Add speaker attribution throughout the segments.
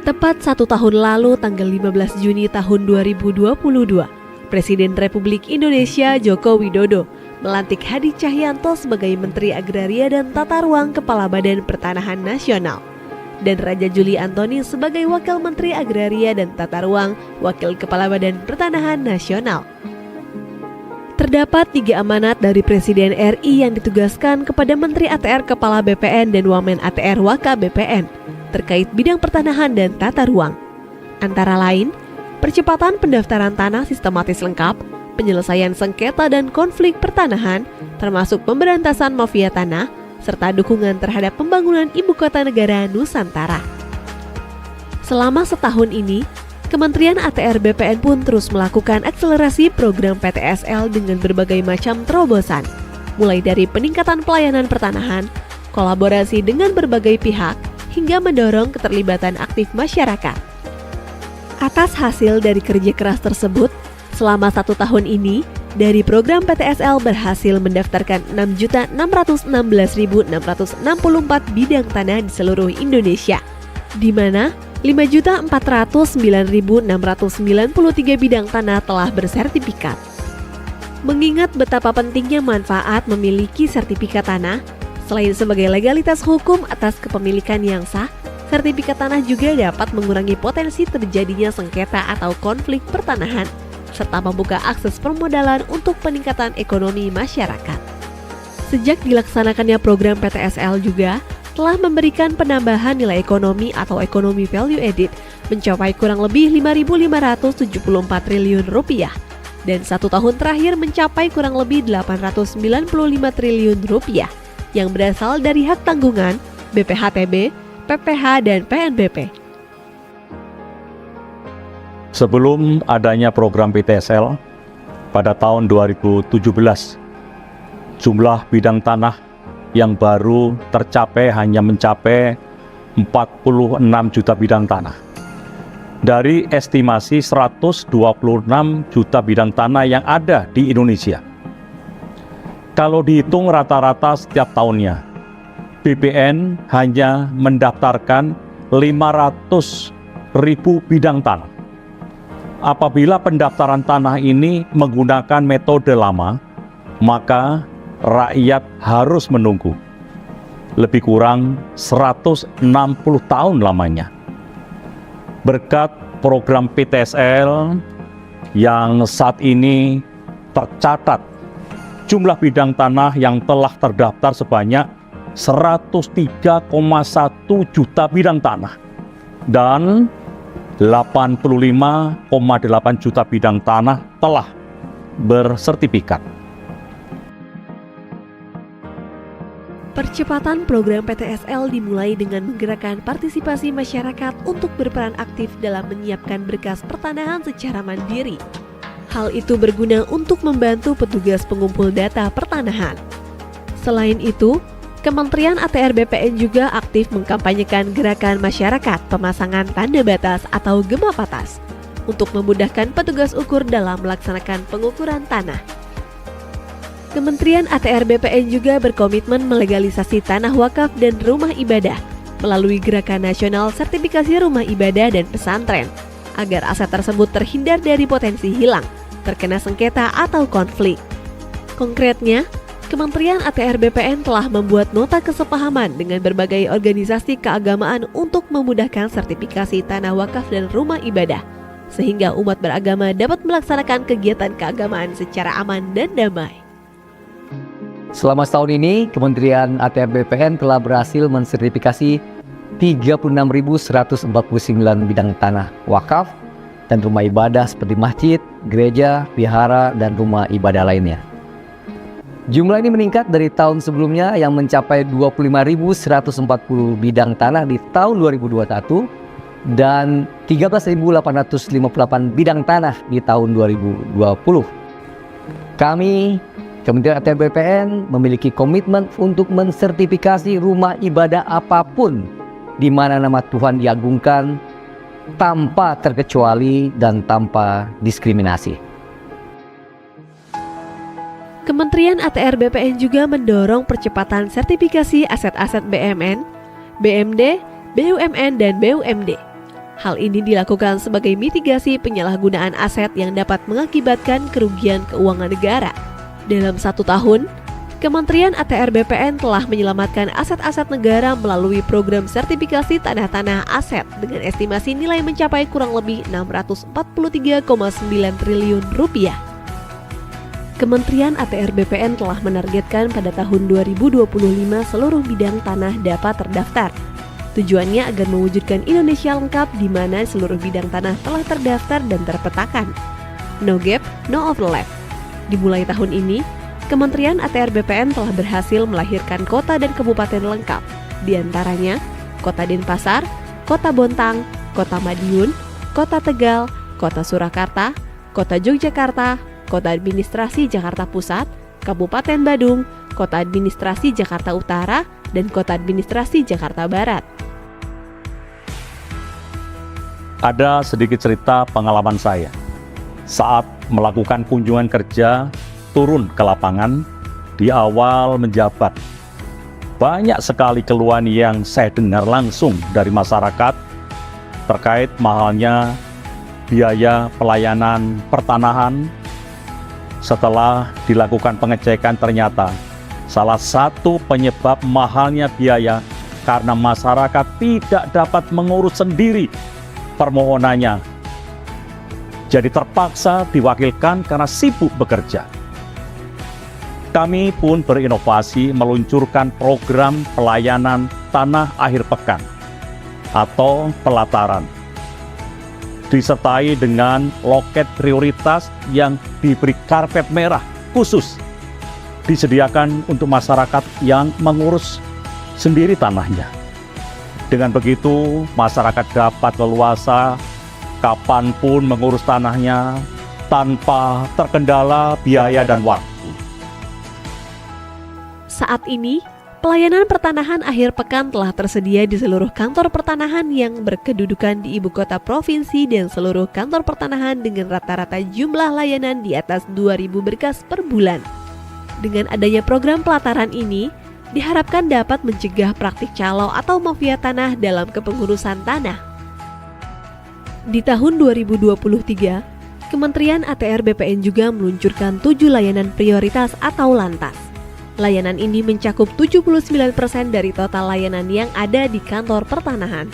Speaker 1: Tepat 1 tahun lalu, tanggal 15 Juni tahun 2022, Presiden Republik Indonesia Joko Widodo melantik Hadi Cahyanto sebagai Menteri Agraria dan Tata Ruang Kepala Badan Pertanahan Nasional, dan Raja Juli Antoni sebagai Wakil Menteri Agraria dan Tata Ruang Wakil Kepala Badan Pertanahan Nasional. Terdapat 3 amanat dari Presiden RI yang ditugaskan kepada Menteri ATR Kepala BPN dan Wamen ATR Waka BPN terkait bidang pertanahan dan tata ruang. Antara lain, percepatan pendaftaran tanah sistematis lengkap, penyelesaian sengketa dan konflik pertanahan, termasuk pemberantasan mafia tanah, serta dukungan terhadap pembangunan Ibu Kota Negara Nusantara. Selama setahun ini, Kementerian ATR BPN pun terus melakukan akselerasi program PTSL dengan berbagai macam terobosan, mulai dari peningkatan pelayanan pertanahan, kolaborasi dengan berbagai pihak, hingga mendorong keterlibatan aktif masyarakat. Atas hasil dari kerja keras tersebut, selama 1 tahun ini, dari program PTSL berhasil mendaftarkan 6.616.664 bidang tanah di seluruh Indonesia, di mana 5.409.693 bidang tanah telah bersertifikat. Mengingat betapa pentingnya manfaat memiliki sertifikat tanah, selain sebagai legalitas hukum atas kepemilikan yang sah, sertifikat tanah juga dapat mengurangi potensi terjadinya sengketa atau konflik pertanahan, serta membuka akses permodalan untuk peningkatan ekonomi masyarakat. Sejak dilaksanakannya program PTSL juga telah memberikan penambahan nilai ekonomi atau ekonomi value added mencapai kurang lebih 5.574 triliun rupiah, dan 1 tahun terakhir mencapai kurang lebih 895 triliun rupiah yang berasal dari hak tanggungan, BPHTB, PPH, dan PNBP.
Speaker 2: Sebelum adanya program PTSL, pada tahun 2017, jumlah bidang tanah yang baru tercapai hanya mencapai 46 juta bidang tanah. Dari estimasi 126 juta bidang tanah yang ada di Indonesia. Kalau dihitung rata-rata setiap tahunnya, BPN hanya mendaftarkan 500.000 bidang tanah. Apabila pendaftaran tanah ini menggunakan metode lama, maka rakyat harus menunggu lebih kurang 160 tahun lamanya. Berkat program PTSL yang saat ini tercatat jumlah bidang tanah yang telah terdaftar sebanyak 103,1 juta bidang tanah dan 85,8 juta bidang tanah telah bersertifikat.
Speaker 1: Percepatan program PTSL dimulai dengan menggerakkan partisipasi masyarakat untuk berperan aktif dalam menyiapkan berkas pertanahan secara mandiri. Hal itu berguna untuk membantu petugas pengumpul data pertanahan. Selain itu, Kementerian ATR BPN juga aktif mengkampanyekan gerakan masyarakat pemasangan tanda batas atau gema batas untuk memudahkan petugas ukur dalam melaksanakan pengukuran tanah. Kementerian ATR BPN juga berkomitmen melegalisasi tanah wakaf dan rumah ibadah melalui Gerakan Nasional Sertifikasi Rumah Ibadah dan Pesantren, agar aset tersebut terhindar dari potensi hilang, terkena sengketa atau konflik. Konkretnya, Kementerian ATR BPN telah membuat nota kesepahaman dengan berbagai organisasi keagamaan untuk memudahkan sertifikasi tanah wakaf dan rumah ibadah, sehingga umat beragama dapat melaksanakan kegiatan keagamaan secara aman dan damai.
Speaker 3: Selama setahun ini, Kementerian ATR BPN telah berhasil mensertifikasi 36.149 bidang tanah wakaf dan rumah ibadah seperti masjid, gereja, vihara, dan rumah ibadah lainnya. Jumlah ini meningkat dari tahun sebelumnya yang mencapai 25.140 bidang tanah di tahun 2021 dan 13.858 bidang tanah di tahun 2020. Kami, Kementerian ATR BPN, memiliki komitmen untuk mensertifikasi rumah ibadah apapun di mana nama Tuhan diagungkan tanpa terkecuali dan tanpa diskriminasi.
Speaker 1: Kementerian ATR BPN juga mendorong percepatan sertifikasi aset-aset BMN, BMD, BUMN, dan BUMD. Hal ini dilakukan sebagai mitigasi penyalahgunaan aset yang dapat mengakibatkan kerugian keuangan negara. Dalam 1 tahun, Kementerian ATR BPN telah menyelamatkan aset-aset negara melalui program sertifikasi tanah-tanah aset dengan estimasi nilai mencapai kurang lebih 643,9 triliun rupiah. Kementerian ATR BPN telah menargetkan pada tahun 2025 seluruh bidang tanah dapat terdaftar. Tujuannya agar mewujudkan Indonesia lengkap di mana seluruh bidang tanah telah terdaftar dan terpetakan. No gap, no overlap. Dimulai tahun ini, Kementerian ATR BPN telah berhasil melahirkan kota dan kabupaten lengkap, di antaranya Kota Denpasar, Kota Bontang, Kota Madiun, Kota Tegal, Kota Surakarta, Kota Yogyakarta, Kota Administrasi Jakarta Pusat, Kabupaten Badung, Kota Administrasi Jakarta Utara, dan Kota Administrasi Jakarta Barat.
Speaker 2: Ada sedikit cerita pengalaman saya saat melakukan kunjungan kerja turun ke lapangan di awal menjabat. Banyak sekali keluhan yang saya dengar langsung dari masyarakat terkait mahalnya biaya pelayanan pertanahan. Setelah dilakukan pengecekan, ternyata salah satu penyebab mahalnya biaya karena masyarakat tidak dapat mengurus sendiri permohonannya. Jadi terpaksa diwakilkan karena sibuk bekerja. Kami pun berinovasi meluncurkan program pelayanan tanah akhir pekan atau pelataran, disertai dengan loket prioritas yang diberi karpet merah khusus disediakan untuk masyarakat yang mengurus sendiri tanahnya. Dengan begitu, masyarakat dapat leluasa kapanpun mengurus tanahnya tanpa terkendala biaya dan waktu.
Speaker 1: Saat ini, pelayanan pertanahan akhir pekan telah tersedia di seluruh kantor pertanahan yang berkedudukan di ibu kota provinsi dan seluruh kantor pertanahan dengan rata-rata jumlah layanan di atas 2.000 berkas per bulan. Dengan adanya program pelataran ini, diharapkan dapat mencegah praktik calo atau mafia tanah dalam kepengurusan tanah. Di tahun 2023, Kementerian ATR BPN juga meluncurkan 7 layanan prioritas atau lantas. Layanan ini mencakup 79% dari total layanan yang ada di kantor pertanahan.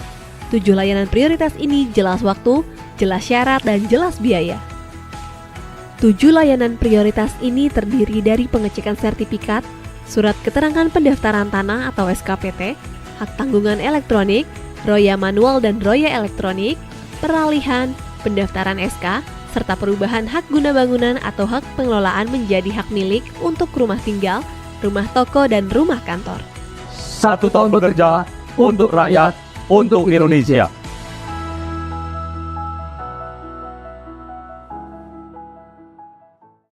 Speaker 1: 7 layanan prioritas ini jelas waktu, jelas syarat, dan jelas biaya. 7 layanan prioritas ini terdiri dari pengecekan sertifikat, surat keterangan pendaftaran tanah atau SKPT, hak tanggungan elektronik, roya manual dan roya elektronik, peralihan, pendaftaran SK, serta perubahan hak guna bangunan atau hak pengelolaan menjadi hak milik untuk rumah tinggal, rumah toko, dan rumah kantor.
Speaker 2: 1 tahun bekerja untuk rakyat, untuk Indonesia.